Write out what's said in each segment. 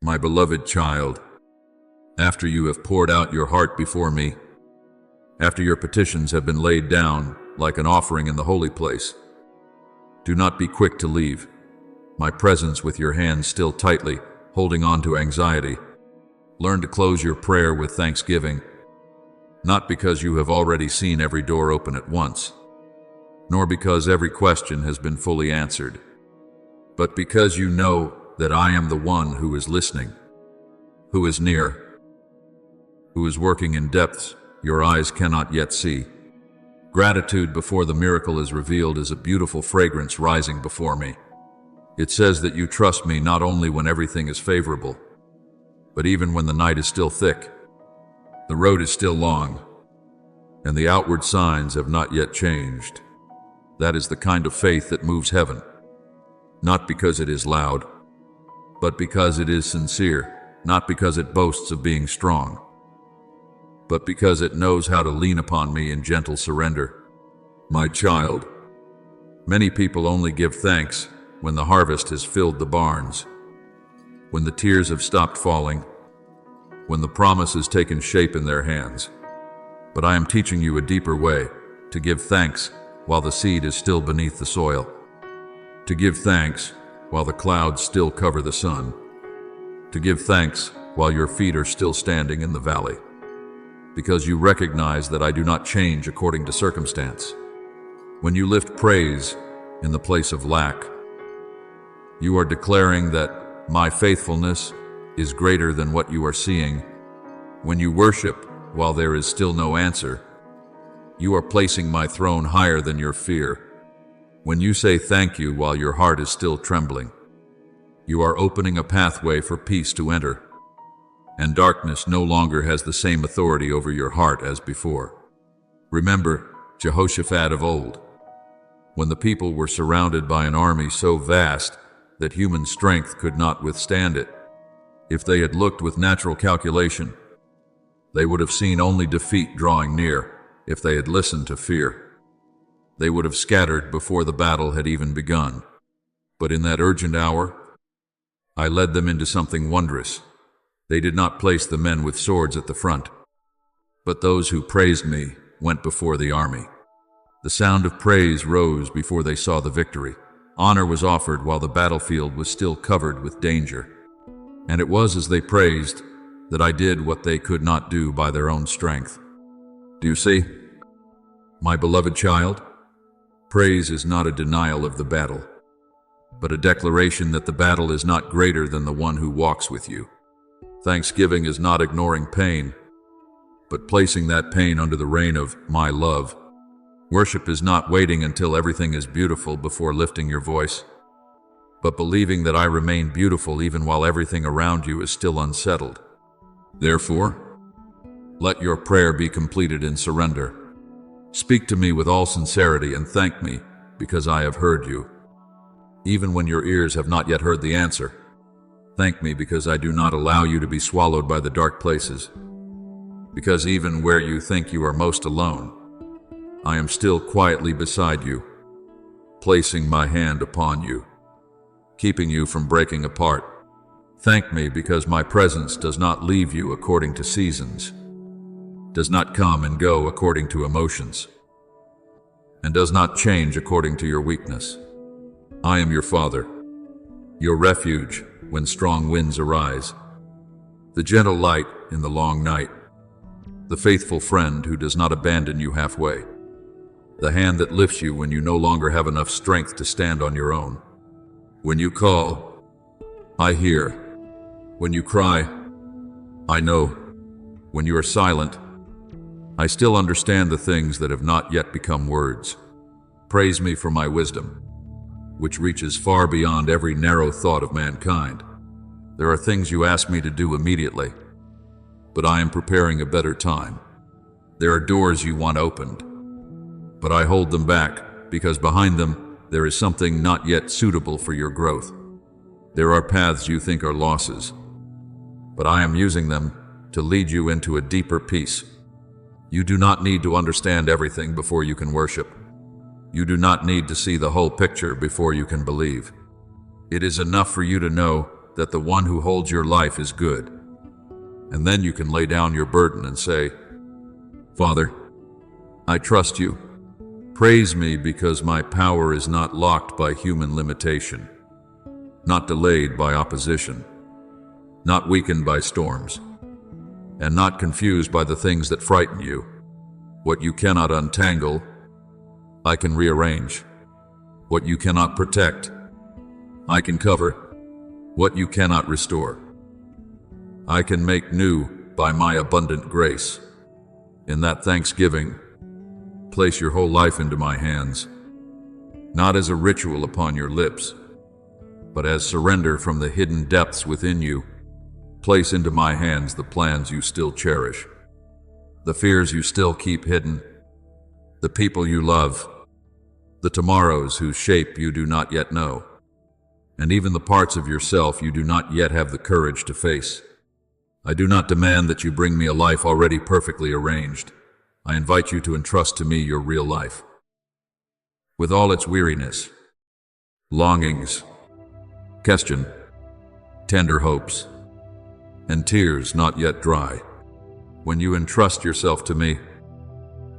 My beloved child, after you have poured out your heart before me, after your petitions have been laid down like an offering in the holy place, do not be quick to leave my presence with your hands still tightly holding on to anxiety. Learn to close your prayer with thanksgiving, not because you have already seen every door open at once, nor because every question has been fully answered, but because you know that I am the one who is listening, who is near, who is working in depths your eyes cannot yet see. Gratitude before the miracle is revealed is a beautiful fragrance rising before me. It says that you trust me not only when everything is favorable, but even when the night is still thick, the road is still long, and the outward signs have not yet changed. That is the kind of faith that moves heaven, not because it is loud, but because it is sincere, not because it boasts of being strong, but because it knows how to lean upon me in gentle surrender. My child, many people only give thanks when the harvest has filled the barns, when the tears have stopped falling, when the promise has taken shape in their hands. But I am teaching you a deeper way, to give thanks while the seed is still beneath the soil, to give thanks while the clouds still cover the sun, to give thanks while your feet are still standing in the valley, because you recognize that I do not change according to circumstance. When you lift praise in the place of lack, you are declaring that my faithfulness is greater than what you are seeing. When you worship while there is still no answer, you are placing my throne higher than your fear. When you say thank you while your heart is still trembling, you are opening a pathway for peace to enter, and darkness no longer has the same authority over your heart as before. Remember Jehoshaphat of old, when the people were surrounded by an army so vast that human strength could not withstand it. If they had looked with natural calculation, they would have seen only defeat drawing near. If they had listened to fear, they would have scattered before the battle had even begun. But in that urgent hour, I led them into something wondrous. They did not place the men with swords at the front, but those who praised me went before the army. The sound of praise rose before they saw the victory. Honor was offered while the battlefield was still covered with danger. And it was as they praised that I did what they could not do by their own strength. Do you see? My beloved child, praise is not a denial of the battle, but a declaration that the battle is not greater than the one who walks with you. Thanksgiving is not ignoring pain, but placing that pain under the reign of my love. Worship is not waiting until everything is beautiful before lifting your voice, but believing that I remain beautiful even while everything around you is still unsettled. Therefore, let your prayer be completed in surrender. Speak to me with all sincerity and thank me because I have heard you, even when your ears have not yet heard the answer. Thank me because I do not allow you to be swallowed by the dark places, because even where you think you are most alone, I am still quietly beside you, placing my hand upon you, keeping you from breaking apart. Thank me because my presence does not leave you according to seasons, does not come and go according to emotions, and does not change according to your weakness. I am your Father, your refuge when strong winds arise, the gentle light in the long night, the faithful friend who does not abandon you halfway, the hand that lifts you when you no longer have enough strength to stand on your own. When you call, I hear. When you cry, I know. When you are silent, I still understand the things that have not yet become words. Praise me for my wisdom, which reaches far beyond every narrow thought of mankind. There are things you ask me to do immediately, but I am preparing a better time. There are doors you want opened, but I hold them back because behind them there is something not yet suitable for your growth. There are paths you think are losses, but I am using them to lead you into a deeper peace. You do not need to understand everything before you can worship. You do not need to see the whole picture before you can believe. It is enough for you to know that the one who holds your life is good. And then you can lay down your burden and say, Father, I trust you. Praise me because my power is not locked by human limitation, not delayed by opposition, not weakened by storms, and not confused by the things that frighten you. What you cannot untangle, I can rearrange. What you cannot protect, I can cover. What you cannot restore, I can make new by my abundant grace. In that thanksgiving, place your whole life into my hands, not as a ritual upon your lips, but as surrender from the hidden depths within you. Place into my hands the plans you still cherish, the fears you still keep hidden, the people you love, the tomorrows whose shape you do not yet know, and even the parts of yourself you do not yet have the courage to face. I do not demand that you bring me a life already perfectly arranged. I invite you to entrust to me your real life, with all its weariness, longings, question, tender hopes, and tears not yet dry. When you entrust yourself to me,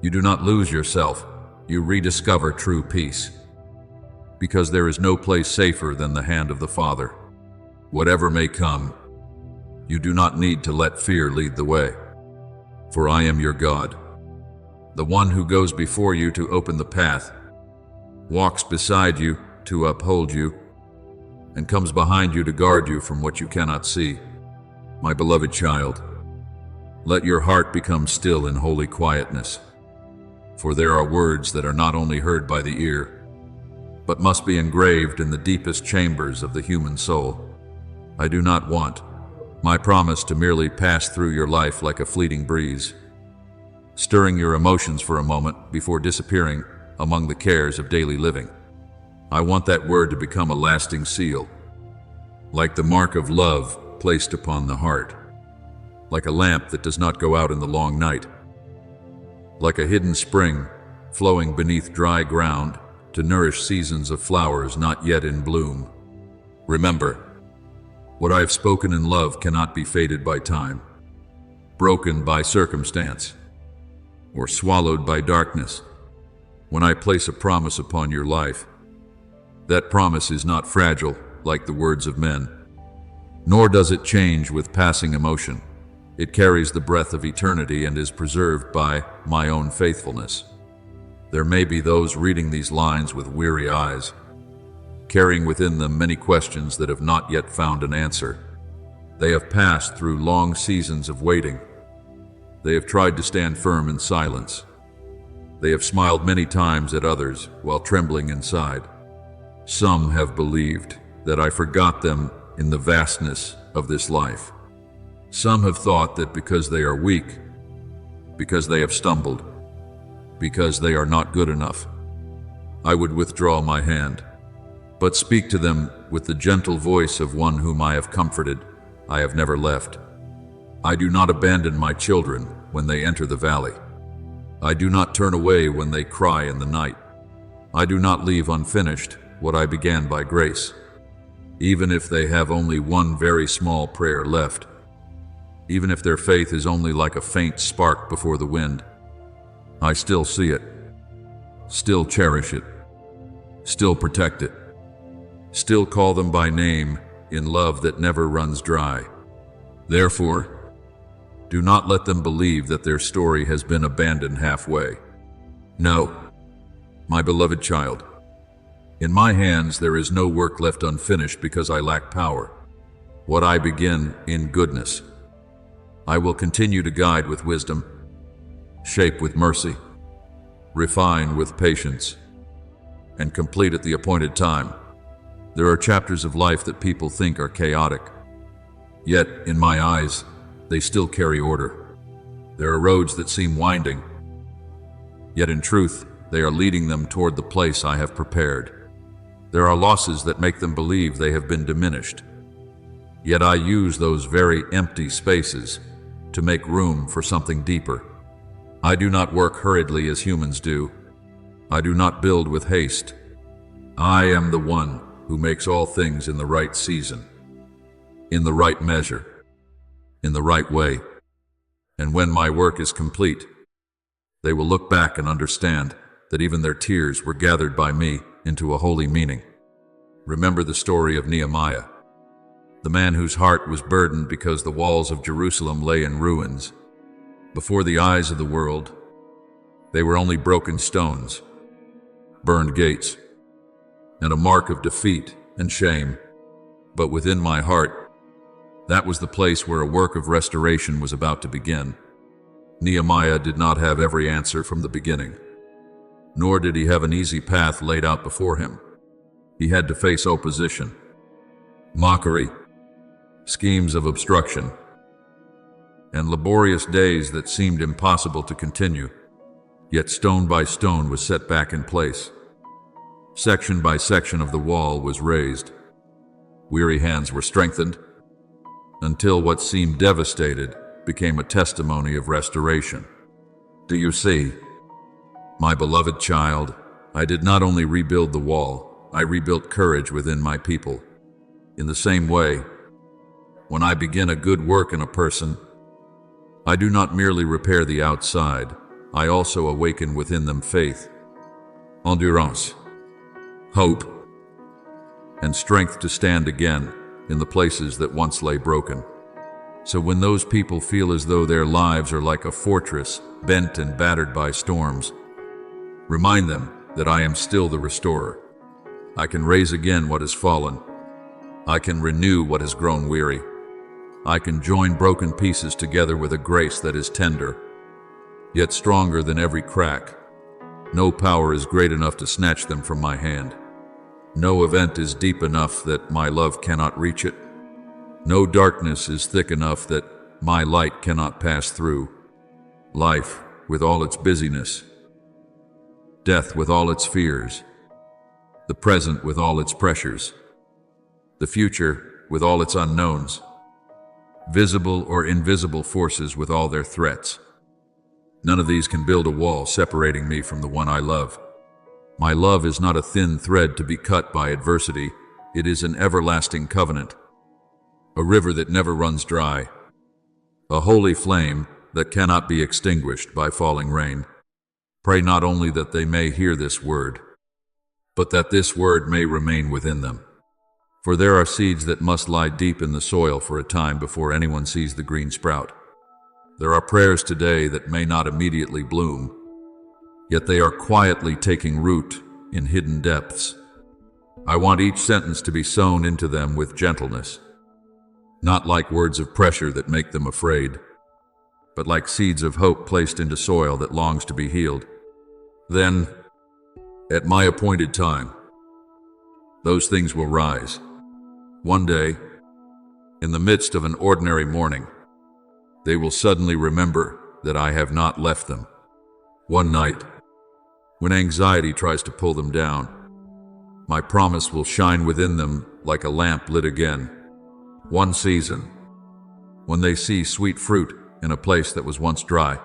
you do not lose yourself, you rediscover true peace. Because there is no place safer than the hand of the Father. Whatever may come, you do not need to let fear lead the way. For I am your God, the one who goes before you to open the path, walks beside you to uphold you, and comes behind you to guard you from what you cannot see. My beloved child, let your heart become still in holy quietness. For there are words that are not only heard by the ear, but must be engraved in the deepest chambers of the human soul. I do not want my promise to merely pass through your life like a fleeting breeze, stirring your emotions for a moment before disappearing among the cares of daily living. I want that word to become a lasting seal, like the mark of love placed upon the heart, like a lamp that does not go out in the long night, like a hidden spring flowing beneath dry ground to nourish seasons of flowers not yet in bloom. Remember, what I have spoken in love cannot be faded by time, broken by circumstance, or swallowed by darkness. When I place a promise upon your life, that promise is not fragile like the words of men, nor does it change with passing emotion. It carries the breath of eternity and is preserved by my own faithfulness. There may be those reading these lines with weary eyes, carrying within them many questions that have not yet found an answer. They have passed through long seasons of waiting. They have tried to stand firm in silence. They have smiled many times at others while trembling inside. Some have believed that I forgot them in the vastness of this life. Some have thought that because they are weak, because they have stumbled, because they are not good enough, I would withdraw my hand, but speak to them with the gentle voice of one whom I have comforted. I have never left. I do not abandon my children when they enter the valley. I do not turn away when they cry in the night. I do not leave unfinished what I began by grace, even if they have only one very small prayer left, even if their faith is only like a faint spark before the wind. I still see it, still cherish it, still protect it, still call them by name in love that never runs dry. Therefore, do not let them believe that their story has been abandoned halfway. No, my beloved child, in my hands there is no work left unfinished because I lack power. What I begin in goodness, I will continue to guide with wisdom, shape with mercy, refine with patience, and complete at the appointed time. There are chapters of life that people think are chaotic, yet, in my eyes, they still carry order. There are roads that seem winding, yet in truth, they are leading them toward the place I have prepared. There are losses that make them believe they have been diminished, yet I use those very empty spaces to make room for something deeper. I do not work hurriedly as humans do. I do not build with haste. I am the one who makes all things in the right season. in the right measure, in the right way. And when my work is complete, they will look back and understand that even their tears were gathered by me into a holy meaning. Remember the story of Nehemiah, the man whose heart was burdened because the walls of Jerusalem lay in ruins. Before the eyes of the world, they were only broken stones, burned gates, and a mark of defeat and shame. But within my heart, that was the place where a work of restoration was about to begin. Nehemiah did not have every answer from the beginning, nor did he have an easy path laid out before him. He had to face opposition, mockery, schemes of obstruction, and laborious days that seemed impossible to continue. Yet stone by stone was set back in place. Section by section of the wall was raised. Weary hands were strengthened, until what seemed devastated became a testimony of restoration. Do you see? My beloved child, I did not only rebuild the wall, I rebuilt courage within my people. In the same way, when I begin a good work in a person, I do not merely repair the outside, I also awaken within them faith, endurance, hope, and strength to stand again in the places that once lay broken. So when those people feel as though their lives are like a fortress, bent and battered by storms, remind them that I am still the restorer. I can raise again what has fallen. I can renew what has grown weary. I can join broken pieces together with a grace that is tender, yet stronger than every crack. No power is great enough to snatch them from my hand. No event is deep enough that my love cannot reach it. No darkness is thick enough that my light cannot pass through. Life, with all its busyness, death with all its fears, the present with all its pressures, the future with all its unknowns, visible or invisible forces with all their threats. None of these can build a wall separating me from the one I love. My love is not a thin thread to be cut by adversity. It is an everlasting covenant, a river that never runs dry, a holy flame that cannot be extinguished by falling rain. Pray not only that they may hear this word, but that this word may remain within them. For there are seeds that must lie deep in the soil for a time before anyone sees the green sprout. There are prayers today that may not immediately bloom, yet they are quietly taking root in hidden depths. I want each sentence to be sown into them with gentleness, not like words of pressure that make them afraid, but like seeds of hope placed into soil that longs to be healed. Then, at my appointed time, those things will rise. One day, in the midst of an ordinary morning, they will suddenly remember that I have not left them. One night, when anxiety tries to pull them down, my promise will shine within them like a lamp lit again. One season, when they see sweet fruit in a place that was once dry,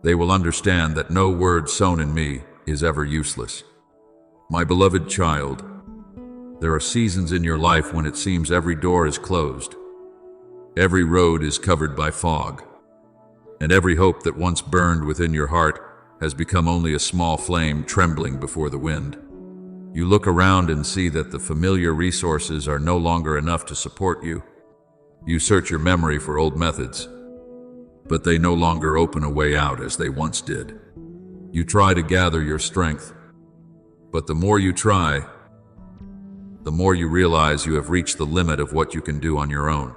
they will understand that no word sown in me is ever useless. My beloved child, there are seasons in your life when it seems every door is closed, every road is covered by fog, and every hope that once burned within your heart has become only a small flame trembling before the wind. You look around and see that the familiar resources are no longer enough to support you. You search your memory for old methods, but they no longer open a way out as they once did. You try to gather your strength, but the more you try, the more you realize you have reached the limit of what you can do on your own.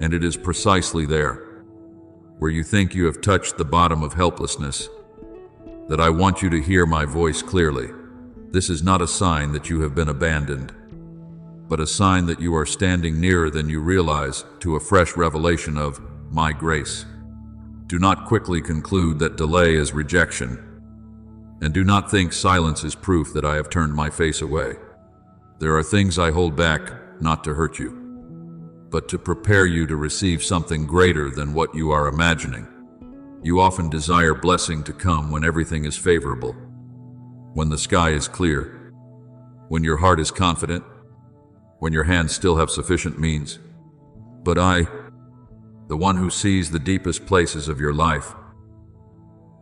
And it is precisely there, where you think you have touched the bottom of helplessness, that I want you to hear my voice clearly. This is not a sign that you have been abandoned, but a sign that you are standing nearer than you realize to a fresh revelation of my grace. Do not quickly conclude that delay is rejection, and do not think silence is proof that I have turned my face away. There are things I hold back not to hurt you, but to prepare you to receive something greater than what you are imagining. You often desire blessing to come when everything is favorable, when the sky is clear, when your heart is confident, when your hands still have sufficient means. But I, the one who sees the deepest places of your life,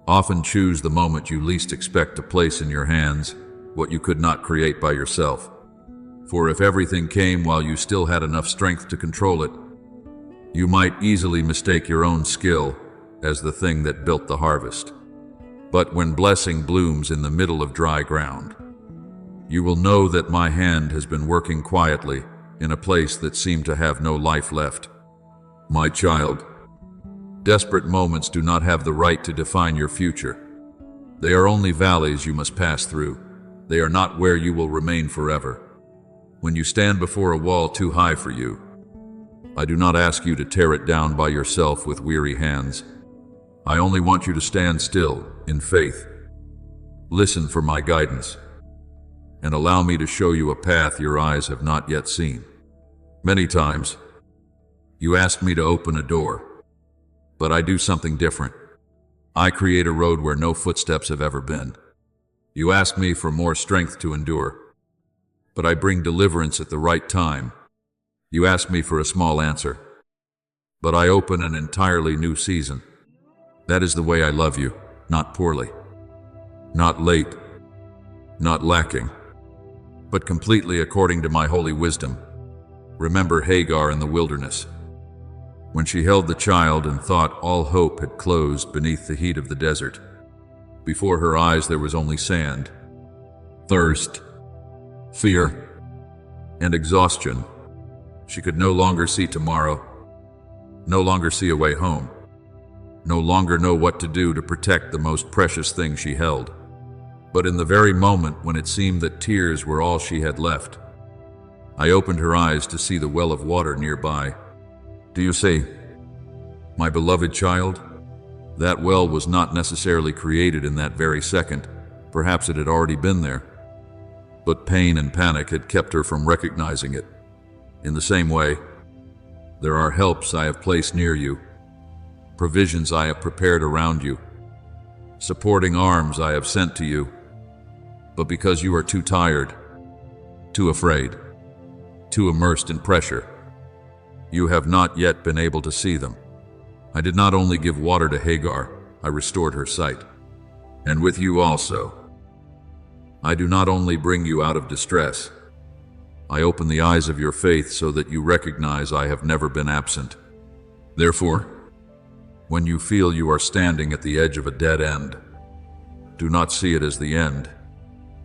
often choose the moment you least expect to place in your hands what you could not create by yourself. For if everything came while you still had enough strength to control it, you might easily mistake your own skill as the thing that built the harvest. But when blessing blooms in the middle of dry ground, you will know that my hand has been working quietly in a place that seemed to have no life left. My child, desperate moments do not have the right to define your future. They are only valleys you must pass through. They are not where you will remain forever. When you stand before a wall too high for you, I do not ask you to tear it down by yourself with weary hands. I only want you to stand still in faith. Listen for my guidance, and allow me to show you a path your eyes have not yet seen. Many times, you ask me to open a door, but I do something different. I create a road where no footsteps have ever been. You ask me for more strength to endure, but I bring deliverance at the right time. You ask me for a small answer, but I open an entirely new season. That is the way I love you, not poorly, not late, not lacking, but completely according to my holy wisdom. Remember Hagar in the wilderness, when she held the child and thought all hope had closed beneath the heat of the desert. Before her eyes there was only sand, thirst, fear, and exhaustion. She could no longer see tomorrow, no longer see a way home, no longer know what to do to protect the most precious thing she held. But in the very moment when it seemed that tears were all she had left, I opened her eyes to see the well of water nearby. Do you see, my beloved child? That well was not necessarily created in that very second. Perhaps it had already been there. But pain and panic had kept her from recognizing it. In the same way, there are helps I have placed near you, provisions I have prepared around you, supporting arms I have sent to you. But because you are too tired, too afraid, too immersed in pressure, you have not yet been able to see them. I did not only give water to Hagar, I restored her sight. And with you also. I do not only bring you out of distress, I open the eyes of your faith so that you recognize I have never been absent. Therefore, when you feel you are standing at the edge of a dead end, do not see it as the end.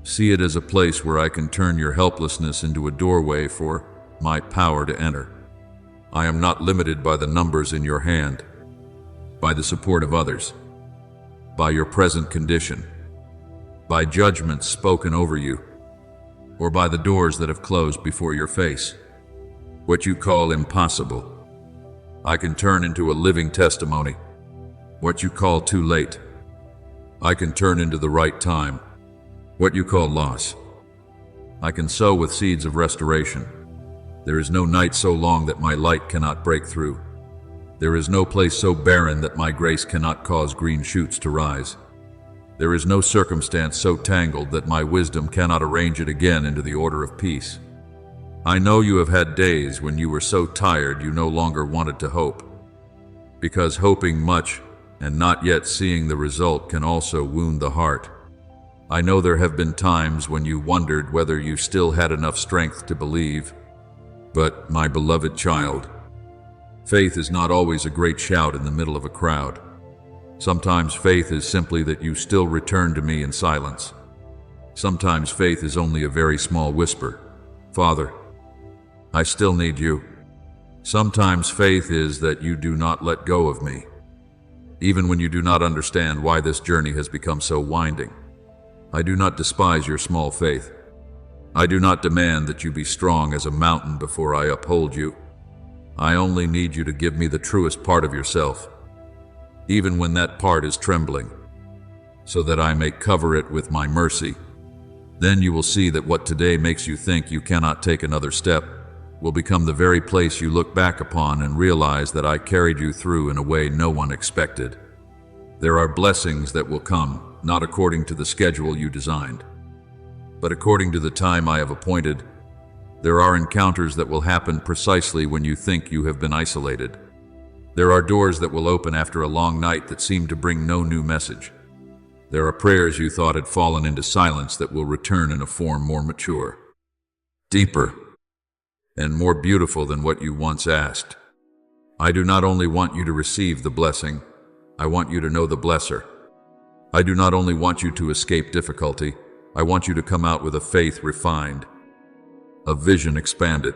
See it as a place where I can turn your helplessness into a doorway for my power to enter. I am not limited by the numbers in your hand, by the support of others, by your present condition, by judgments spoken over you, or by the doors that have closed before your face. What you call impossible, I can turn into a living testimony. What you call too late, I can turn into the right time. What you call loss, I can sow with seeds of restoration. There is no night so long that my light cannot break through. There is no place so barren that my grace cannot cause green shoots to rise. There is no circumstance so tangled that my wisdom cannot arrange it again into the order of peace. I know you have had days when you were so tired you no longer wanted to hope, because hoping much and not yet seeing the result can also wound the heart. I know there have been times when you wondered whether you still had enough strength to believe. But, my beloved child, faith is not always a great shout in the middle of a crowd. Sometimes faith is simply that you still return to me in silence. Sometimes faith is only a very small whisper. Father, I still need you. Sometimes faith is that you do not let go of me, even when you do not understand why this journey has become so winding. I do not despise your small faith. I do not demand that you be strong as a mountain before I uphold you. I only need you to give me the truest part of yourself, even when that part is trembling, so that I may cover it with my mercy. Then you will see that what today makes you think you cannot take another step will become the very place you look back upon and realize that I carried you through in a way no one expected. There are blessings that will come, not according to the schedule you designed, but according to the time I have appointed. There are encounters that will happen precisely when you think you have been isolated. There are doors that will open after a long night that seem to bring no new message. There are prayers you thought had fallen into silence that will return in a form more mature, deeper, and more beautiful than what you once asked. I do not only want you to receive the blessing, I want you to know the blesser. I do not only want you to escape difficulty, I want you to come out with a faith refined, a vision expanded,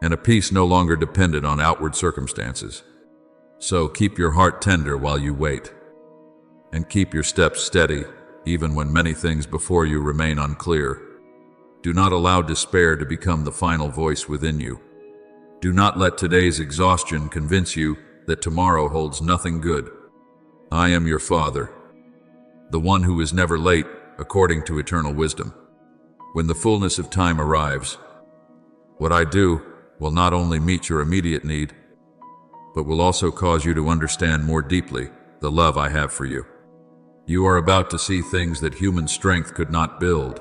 and a peace no longer dependent on outward circumstances. So keep your heart tender while you wait, and keep your steps steady, even when many things before you remain unclear. Do not allow despair to become the final voice within you. Do not let today's exhaustion convince you that tomorrow holds nothing good. I am your Father, the one who is never late, according to eternal wisdom. When the fullness of time arrives, what I do will not only meet your immediate need, but will also cause you to understand more deeply the love I have for you. You are about to see things that human strength could not build,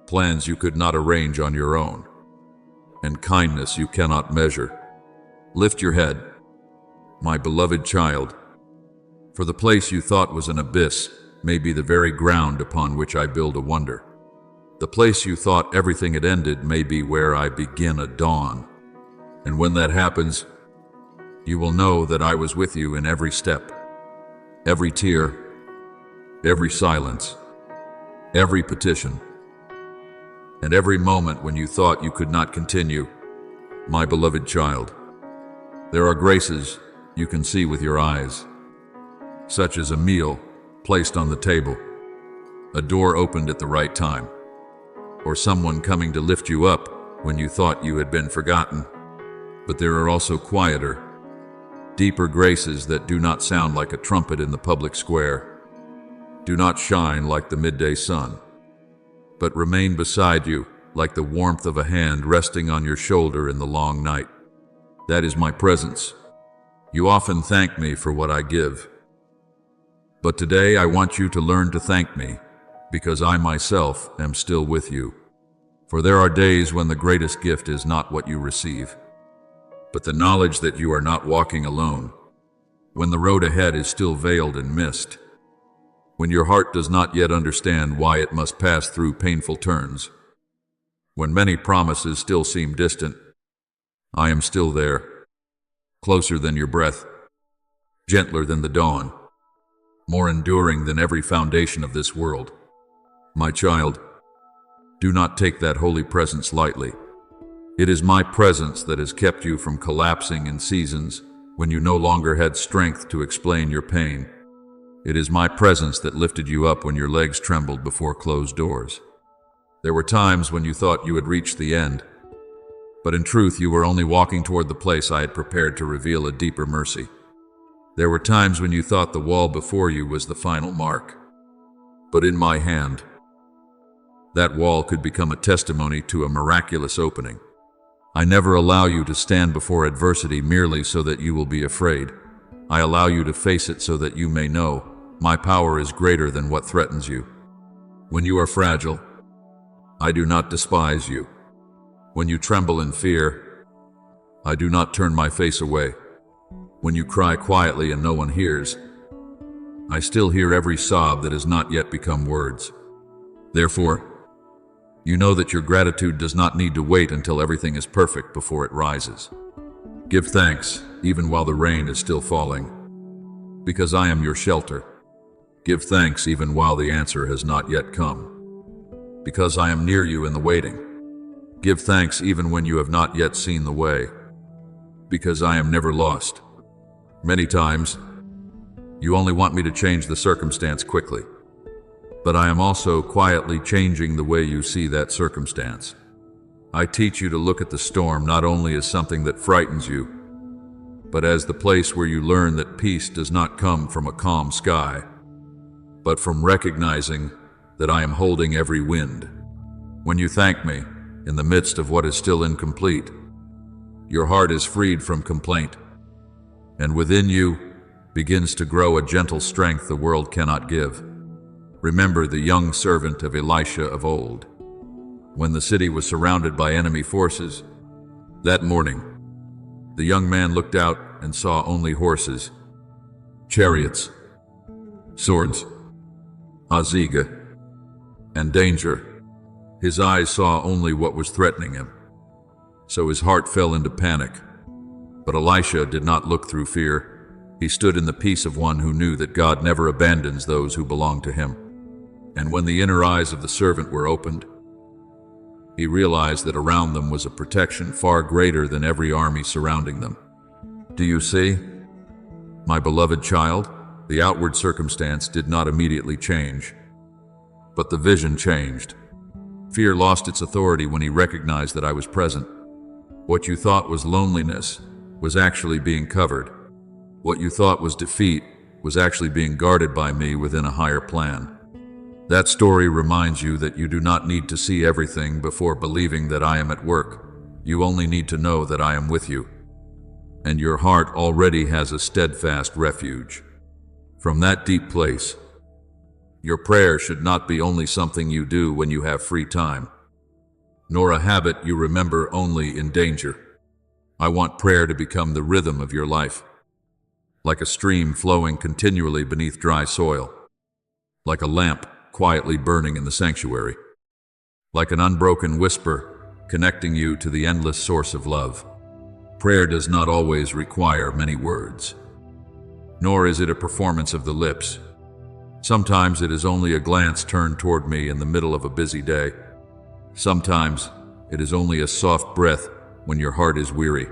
plans you could not arrange on your own, and kindness you cannot measure. Lift your head, my beloved child, for the place you thought was an abyss may be the very ground upon which I build a wonder. The place you thought everything had ended may be where I begin a dawn. And when that happens, you will know that I was with you in every step, every tear, every silence, every petition, and every moment when you thought you could not continue, my beloved child. There are graces you can see with your eyes, such as a meal placed on the table, a door opened at the right time, or someone coming to lift you up when you thought you had been forgotten. But there are also quieter, deeper graces that do not sound like a trumpet in the public square, do not shine like the midday sun, but remain beside you like the warmth of a hand resting on your shoulder in the long night. That is my presence. You often thank me for what I give. But today I want you to learn to thank me, because I myself am still with you. For there are days when the greatest gift is not what you receive, but the knowledge that you are not walking alone, when the road ahead is still veiled in mist, when your heart does not yet understand why it must pass through painful turns, when many promises still seem distant. I am still there, closer than your breath, gentler than the dawn, more enduring than every foundation of this world. My child, do not take that holy presence lightly. It is my presence that has kept you from collapsing in seasons when you no longer had strength to explain your pain. It is my presence that lifted you up when your legs trembled before closed doors. There were times when you thought you had reached the end, but in truth you were only walking toward the place I had prepared to reveal a deeper mercy. There were times when you thought the wall before you was the final mark, but in my hand, that wall could become a testimony to a miraculous opening. I never allow you to stand before adversity merely so that you will be afraid. I allow you to face it so that you may know my power is greater than what threatens you. When you are fragile, I do not despise you. When you tremble in fear, I do not turn my face away. When you cry quietly and no one hears, I still hear every sob that has not yet become words. Therefore, you know that your gratitude does not need to wait until everything is perfect before it rises. Give thanks, even while the rain is still falling, because I am your shelter. Give thanks even while the answer has not yet come, because I am near you in the waiting. Give thanks even when you have not yet seen the way, because I am never lost. Many times, you only want me to change the circumstance quickly, but I am also quietly changing the way you see that circumstance. I teach you to look at the storm not only as something that frightens you, but as the place where you learn that peace does not come from a calm sky, but from recognizing that I am holding every wind. When you thank me, in the midst of what is still incomplete, your heart is freed from complaint, and within you begins to grow a gentle strength the world cannot give. Remember the young servant of Elisha of old. when the city was surrounded by enemy forces. That morning, the young man looked out and saw only horses, chariots, swords, Aziga, and danger. His eyes saw only what was threatening him, so his heart fell into panic. But Elisha did not look through fear. He stood in the peace of one who knew that God never abandons those who belong to him. And when the inner eyes of the servant were opened, he realized that around them was a protection far greater than every army surrounding them. Do you see, my beloved child? The outward circumstance did not immediately change, but the vision changed. Fear lost its authority when he recognized that I was present. What you thought was loneliness was actually being covered. What you thought was defeat was actually being guarded by me within a higher plan. That story reminds you that you do not need to see everything before believing that I am at work. You only need to know that I am with you. And your heart already has a steadfast refuge. From that deep place, your prayer should not be only something you do when you have free time, nor a habit you remember only in danger. I want prayer to become the rhythm of your life, like a stream flowing continually beneath dry soil, like a lamp quietly burning in the sanctuary, like an unbroken whisper connecting you to the endless source of love. Prayer does not always require many words, nor is it a performance of the lips. Sometimes it is only a glance turned toward me in the middle of a busy day. Sometimes it is only a soft breath when your heart is weary.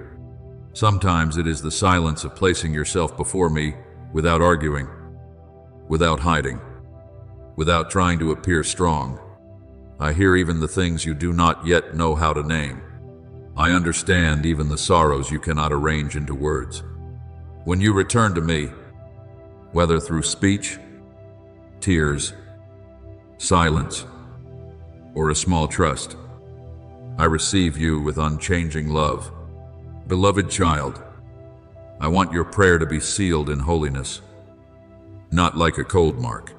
Sometimes it is the silence of placing yourself before me without arguing, without hiding, without trying to appear strong. I hear even the things you do not yet know how to name. I understand even the sorrows you cannot arrange into words. When you return to me, whether through speech, tears, silence, or a small trust, I receive you with unchanging love. Beloved child, I want your prayer to be sealed in holiness, not like a cold mark,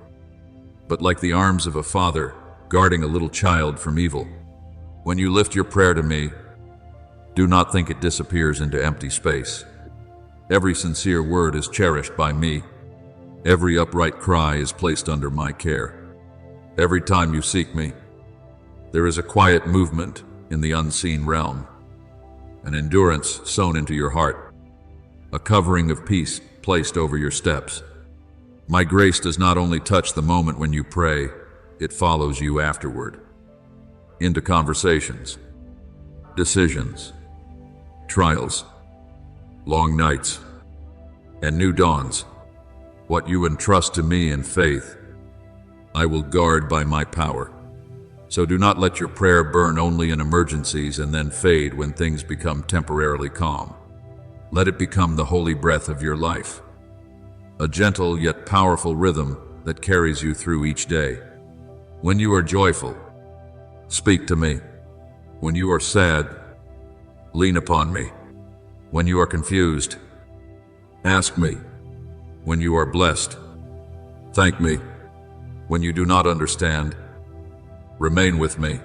but like the arms of a father guarding a little child from evil. When you lift your prayer to me, do not think it disappears into empty space. Every sincere word is cherished by me. Every upright cry is placed under my care. Every time you seek me, there is a quiet movement in the unseen realm, an endurance sown into your heart, a covering of peace placed over your steps. My grace does not only touch the moment when you pray, it follows you afterward, into conversations, decisions, trials, long nights, and new dawns. What you entrust to me in faith, I will guard by my power. So do not let your prayer burn only in emergencies and then fade when things become temporarily calm. Let it become the holy breath of your life, a gentle yet powerful rhythm that carries you through each day. When you are joyful, speak to me. When you are sad, lean upon me. When you are confused, ask me. When you are blessed, thank me. When you do not understand, remain with me.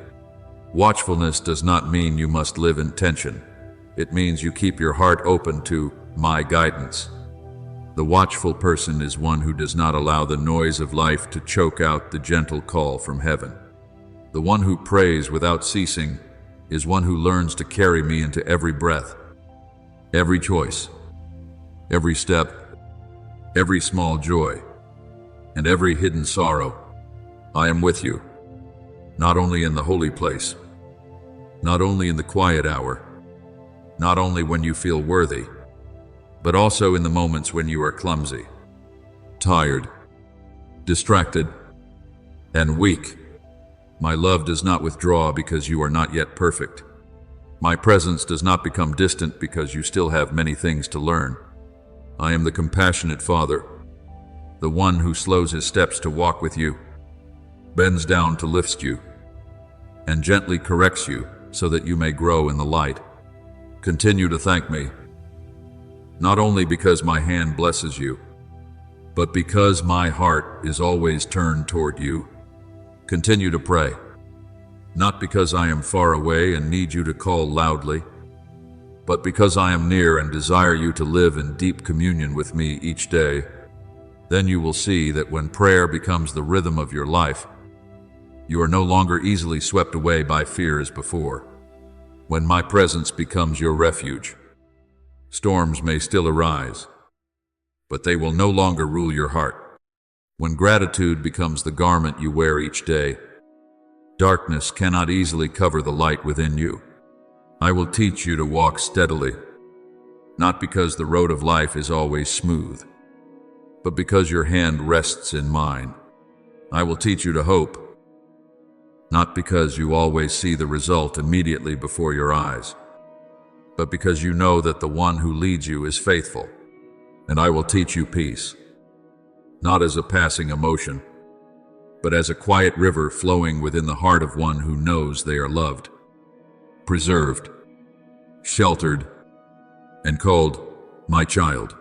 Watchfulness does not mean you must live in tension. It means you keep your heart open to my guidance. The watchful person is one who does not allow the noise of life to choke out the gentle call from heaven. The one who prays without ceasing is one who learns to carry me into every breath, every choice, every step, every small joy, and every hidden sorrow. I am with you, not only in the holy place, not only in the quiet hour, not only when you feel worthy, but also in the moments when you are clumsy, tired, distracted, and weak. My love does not withdraw because you are not yet perfect. My presence does not become distant because you still have many things to learn. I am the compassionate Father, the one who slows his steps to walk with you, bends down to lift you, and gently corrects you so that you may grow in the light. Continue to thank me, not only because my hand blesses you, but because my heart is always turned toward you. Continue to pray, not because I am far away and need you to call loudly, but because I am near and desire you to live in deep communion with me each day. Then you will see that when prayer becomes the rhythm of your life, you are no longer easily swept away by fear as before. When my presence becomes your refuge, storms may still arise, but they will no longer rule your heart. When gratitude becomes the garment you wear each day, darkness cannot easily cover the light within you. I will teach you to walk steadily, not because the road of life is always smooth, but because your hand rests in mine. I will teach you to hope, not because you always see the result immediately before your eyes, but because you know that the one who leads you is faithful. And I will teach you peace, not as a passing emotion, but as a quiet river flowing within the heart of one who knows they are loved, preserved, sheltered, and called my child.